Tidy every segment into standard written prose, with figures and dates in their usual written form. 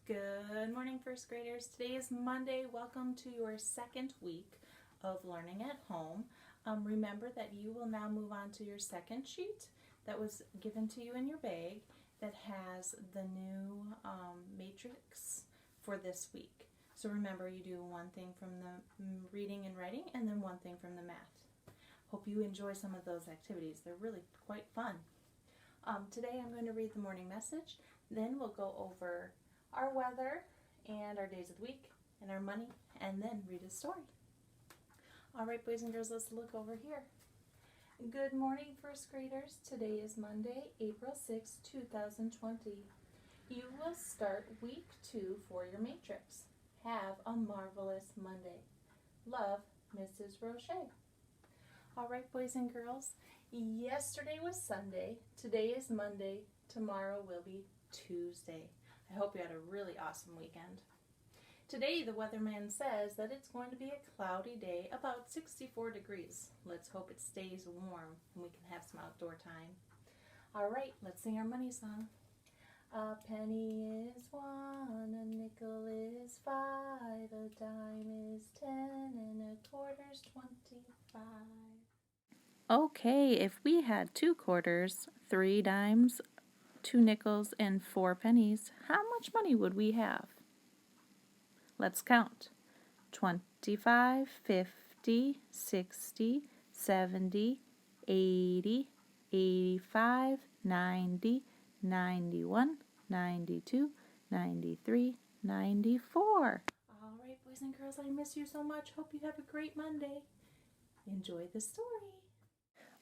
Good morning, first graders. Today is Monday. Welcome to your second week of learning at home. Remember that you will now move on to your second sheet that was given to you in your bag that has the new matrix for this week. So remember, you do one thing from the reading and writing and then one thing from the math. Hope you enjoy some of those activities. They're really quite fun. Today I'm going to read the morning message. Then we'll go over our weather and our days of the week and our money, and then read a story. All right, boys and girls, let's look over here. Good morning, first graders. Today is Monday, April 6, 2020. You will start week 2 for your matrix. Have a marvelous Monday. Love, Mrs. Rochat. All right, boys and girls, yesterday was Sunday. Today is Monday. Tomorrow will be Tuesday. I hope you had a really awesome weekend. Today the weatherman says that it's going to be a cloudy day, about 64 degrees. Let's hope it stays warm and we can have some outdoor time. All right, let's sing our money song. A penny is 1, a nickel is 5, a dime is 10, and a quarter's 25. Okay, if we had 2 quarters, 3 dimes, 2 nickels, and 4 pennies, how much money would we have? Let's count. 25, 50, 60, 70, 80, 85, 90, 91, 92, 93, 94. All right, boys and girls, I miss you so much. Hope you have a great Monday. Enjoy the story.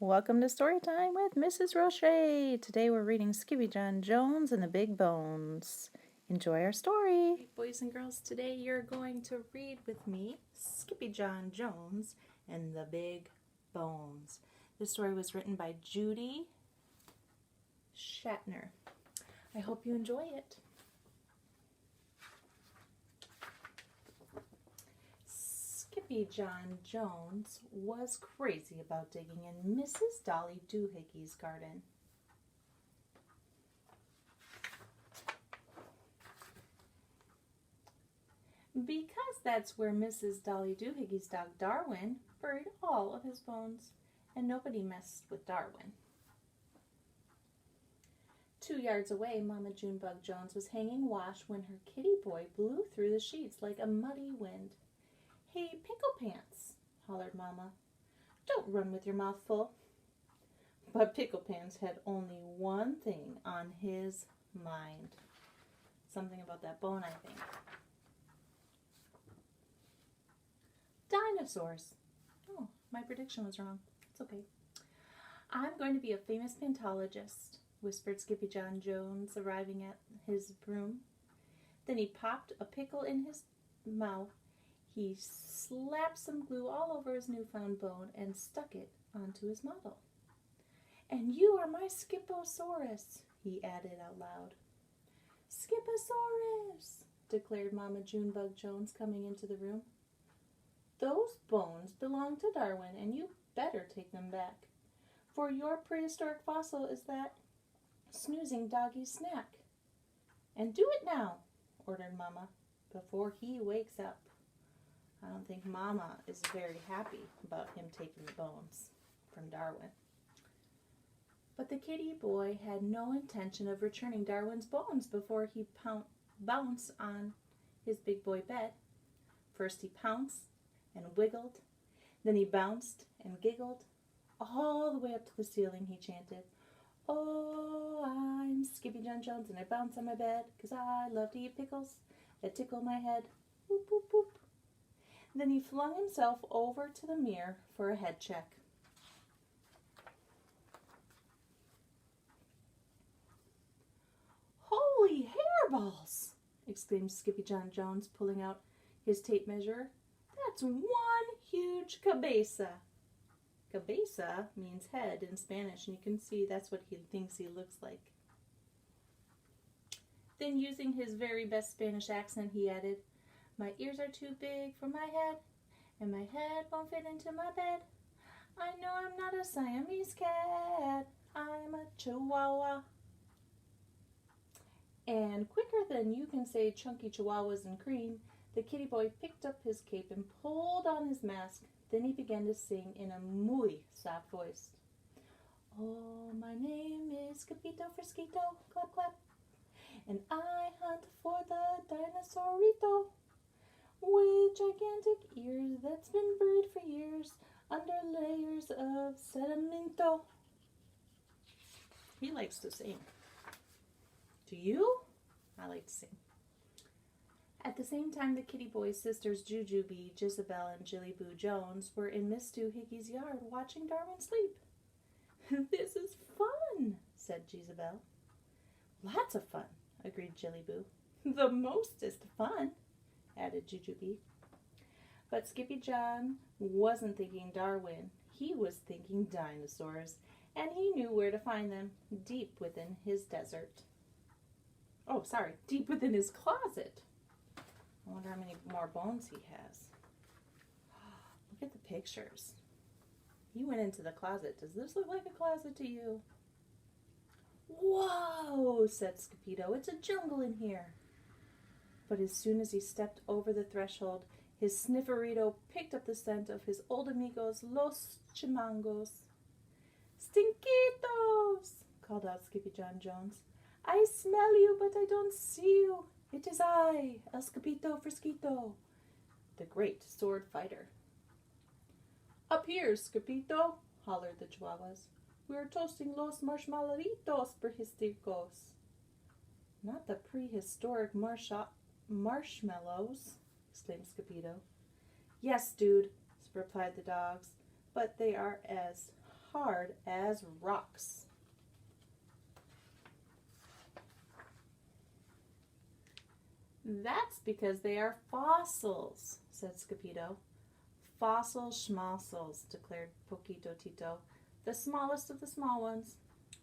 Welcome to Storytime with Mrs. Rochat. Today we're reading Jon Jones and the Big Bones. Enjoy our story. Boys and girls, today you're going to read with me Jon Jones and the Big Bones. This story was written by Judy Shatner. I hope you enjoy it. Jon Jones was crazy about digging in Mrs. Dolly Doohickeys' garden. Because that's where Mrs. Dolly Doohickeys' dog Darwin buried all of his bones, and nobody messed with Darwin. 2 yards away, Mama Junebug Jones was hanging wash when her kitty boy blew through the sheets like a muddy wind. "Hey, Pickle Pants," hollered Mama. "Don't run with your mouth full." But Pickle Pants had only one thing on his mind. Something about that bone, I think. Dinosaurs. Oh, my prediction was wrong. It's okay. "I'm going to be a famous paleontologist," whispered Jon Jones, arriving at his broom. Then he popped a pickle in his mouth. He slapped some glue all over his newfound bone and stuck it onto his model. "And you are my Skiposaurus," he added out loud. "Skiposaurus," declared Mama Junebug Jones, coming into the room. "Those bones belong to Darwin, and you better take them back, for your prehistoric fossil is that snoozing doggy's snack. And do it now," ordered Mama, "before he wakes up." I don't think Mama is very happy about him taking the bones from Darwin. But the kitty boy had no intention of returning Darwin's bones before he bounced on his big boy bed. First he pounced and wiggled, then he bounced and giggled. All the way up to the ceiling he chanted, "Oh, I'm Jon Jones and I bounce on my bed 'cause I love to eat pickles that tickle my head. Whoop, whoop, whoop." Then he flung himself over to the mirror for a head check. "Holy hairballs!" exclaimed Jon Jones, pulling out his tape measure. "That's one huge cabeza." Cabeza means head in Spanish, and you can see that's what he thinks he looks like. Then, using his very best Spanish accent, he added, "My ears are too big for my head, and my head won't fit into my bed. I know I'm not a Siamese cat, I'm a Chihuahua." And quicker than you can say chunky chihuahuas and cream, the kitty boy picked up his cape and pulled on his mask. Then he began to sing in a muy soft voice. Oh, my name is Capito Frisquito, clap, clap. And I hunt for the Dinosaurito with gigantic ears that's been buried for years under layers of sedimento. He likes to sing. Do you? I like to sing. At the same time, the kitty boy's sisters Jujubee, Jezebel, and Jujubee Jones were in Miss Doohickeys' yard watching Darwin sleep. This is fun, said Jezebel. Lots of fun, agreed Jujubee. The most is the fun, added Jujubee. But Skippy John wasn't thinking Darwin. He was thinking dinosaurs, and he knew where to find them, deep within his desert. Oh, sorry, deep within his closet. I wonder how many more bones he has. Look at the pictures. He went into the closet. Does this look like a closet to you? Whoa, said Capito. It's a jungle in here. But as soon as he stepped over the threshold, his snifferito picked up the scent of his old amigos, los chimangos. Stinkitos, called out Skippy Jon Jones. I smell you, but I don't see you. It is I, El Capito Frisquito, the great sword fighter. Up here, Capito, hollered the Chihuahuas. We are toasting los marshmallowitos prehistoricos. Not the prehistoric marshmallows, exclaimed Capito. Yes, dude, replied the dogs, but they are as hard as rocks. That's because they are fossils, said Capito. Fossil schmossels, declared Poquito Tito, the smallest of the small ones.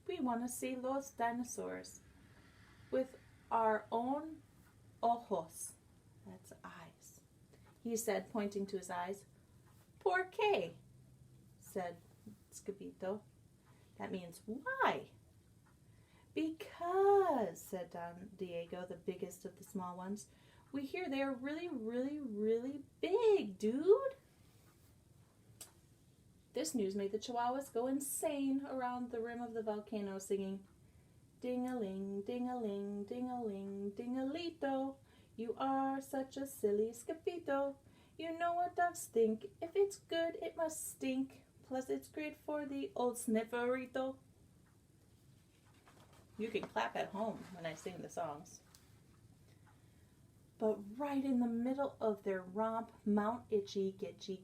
We want to see los dinosaurs with our own ojos. That's eyes, he said, pointing to his eyes. ¿Por qué? Said Capito. That means why? Because, said Don Diego, the biggest of the small ones, we hear they are really, really, really big, dude. This news made the Chihuahuas go insane around the rim of the volcano, singing, ding-a-ling, ding-a-ling, ding-a-ling, ding-a-lito. You are such a silly Scapito. You know what dogs think. If it's good, it must stink. Plus, it's great for the old snifferito. You can clap at home when I sing the songs. But right in the middle of their romp, Mount Itchy Gitchy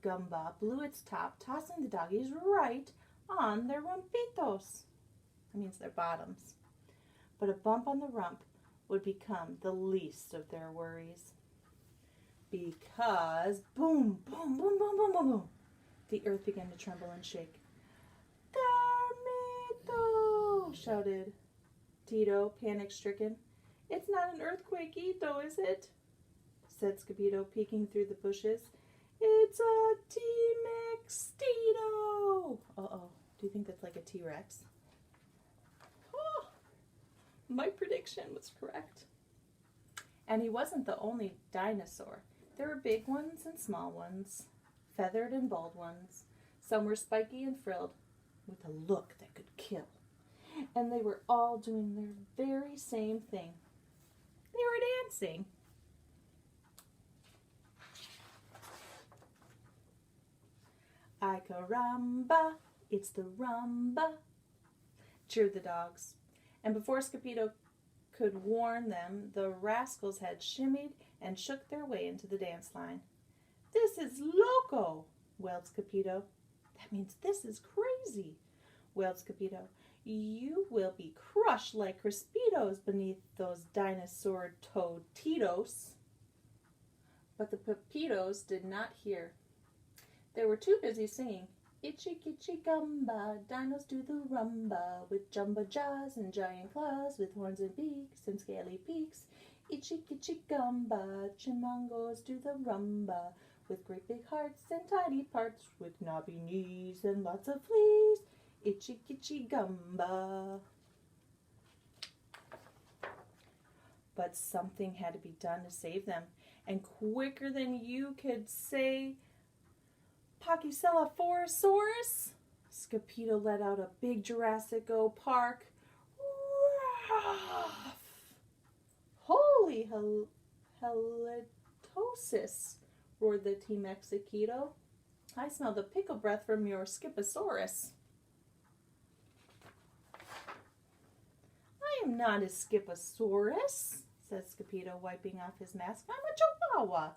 Gumba blew its top, tossing the doggies right on their rumpitos. That means their bottoms. But a bump on the rump would become the least of their worries. Because, boom, boom, boom, boom, boom, boom, boom, the earth began to tremble and shake. Carmito, shouted Tito, panic-stricken. It's not an earthquake-ito, is it? Said Capito, peeking through the bushes. It's a T-Mex Tito. Uh-oh, do you think that's like a T-Rex? Oh, my prediction was correct. And he wasn't the only dinosaur. There were big ones and small ones, feathered and bald ones. Some were spiky and frilled, with a look that could kill. And they were all doing their very same thing. They were dancing. Ay caramba, it's the rumba, cheered the dogs. And before Capito could warn them, the rascals had shimmied and shook their way into the dance line. This is loco, wailed Capito. That means this is crazy, wailed Capito. You will be crushed like crispitos beneath those dinosaur toe Titos. But the Pepitos did not hear. They were too busy singing, Itchy kitchy gumba, dinos do the rumba, with jumbo jaws and giant claws, with horns and beaks and scaly peaks. Itchy kitchy gumba, chimangos do the rumba, with great big hearts and tiny parts, with knobby knees and lots of fleas. Itchy kitchy gumba. but something had to be done to save them. And quicker than you could say, Pachycephalosaurus, Capito let out a big Jurassic Park. Ruff! Holy halitosis, roared the T-Mex Capito. I smell the pickle breath from your Skiposaurus. I am not a Skiposaurus, said Capito, wiping off his mask. I'm a Chihuahua.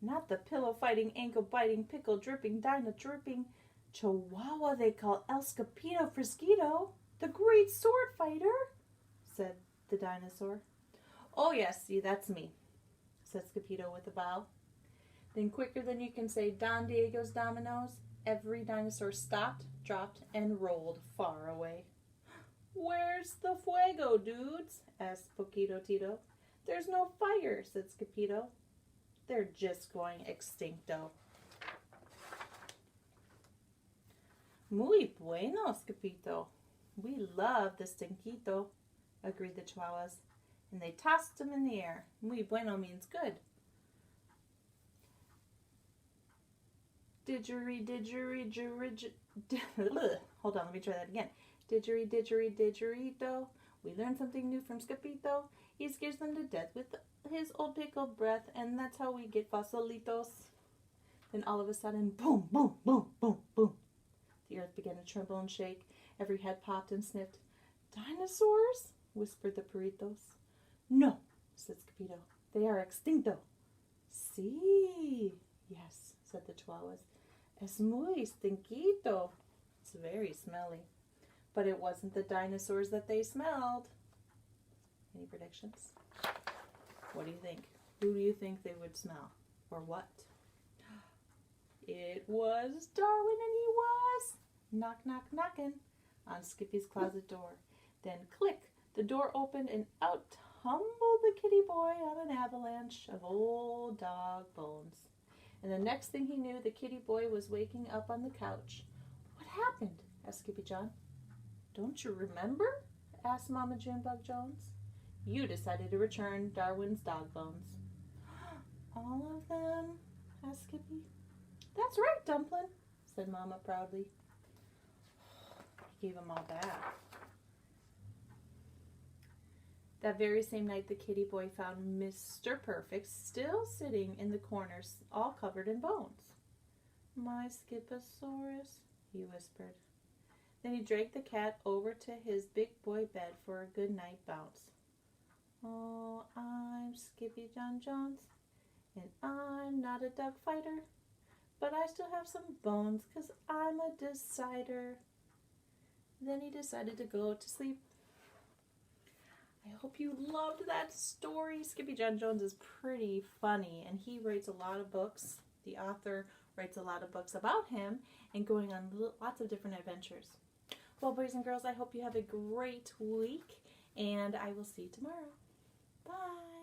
Not the pillow-fighting, ankle-biting, pickle-dripping, dino-dripping Chihuahua they call El Capito Frisquito, the great sword fighter, said the dinosaur. Oh, yes, see, that's me, said Capito with a bow. Then quicker than you can say Don Diego's Dominoes, every dinosaur stopped, dropped, and rolled far away. Where's the fuego, dudes? Asked Poquito Tito. There's no fire, said Capito. They're just going extincto. Muy bueno, Capito. We love the stinquito, agreed the Chihuahuas, and they tossed him in the air. Muy bueno means good. Hold on, let me try that again. Didgeridoo. We learned something new from Capito. He scares them to death with his old pickled breath, and that's how we get fosilitos. Then all of a sudden, boom, boom, boom, boom, boom. The earth began to tremble and shake. Every head popped and sniffed. Dinosaurs? Whispered the perritos. No, said Capito. They are extinto. Sí. Yes, said the Chihuahuas. Es muy stinquito. It's very smelly. But it wasn't the dinosaurs that they smelled. Any predictions? What do you think? Who do you think they would smell? Or what? It was Darwin, and he was knock, knock, knocking on Skippy's closet door. Then click, the door opened, and out tumbled the kitty boy on an avalanche of old dog bones. And the next thing he knew, the kitty boy was waking up on the couch. What happened? Asked Skippy John. Don't you remember? Asked Mama Junebug Jones. You decided to return Darwin's dog bones. All of them? Asked Skippy. That's right, Dumpling, said Mama proudly. He gave them all back. That very same night, the kitty boy found Mr. Perfect still sitting in the corners, all covered in bones. My Skiposaurus, he whispered. Then he dragged the cat over to his big boy bed for a good night bounce. Oh, I'm Skippy Jon Jones, and I'm not a dog fighter, but I still have some bones 'cause I'm a decider. Then he decided to go to sleep. I hope you loved that story. Skippy Jon Jones is pretty funny, and he writes a lot of books. The author writes a lot of books about him and going on lots of different adventures. Well, boys and girls, I hope you have a great week, and I will see you tomorrow. Bye.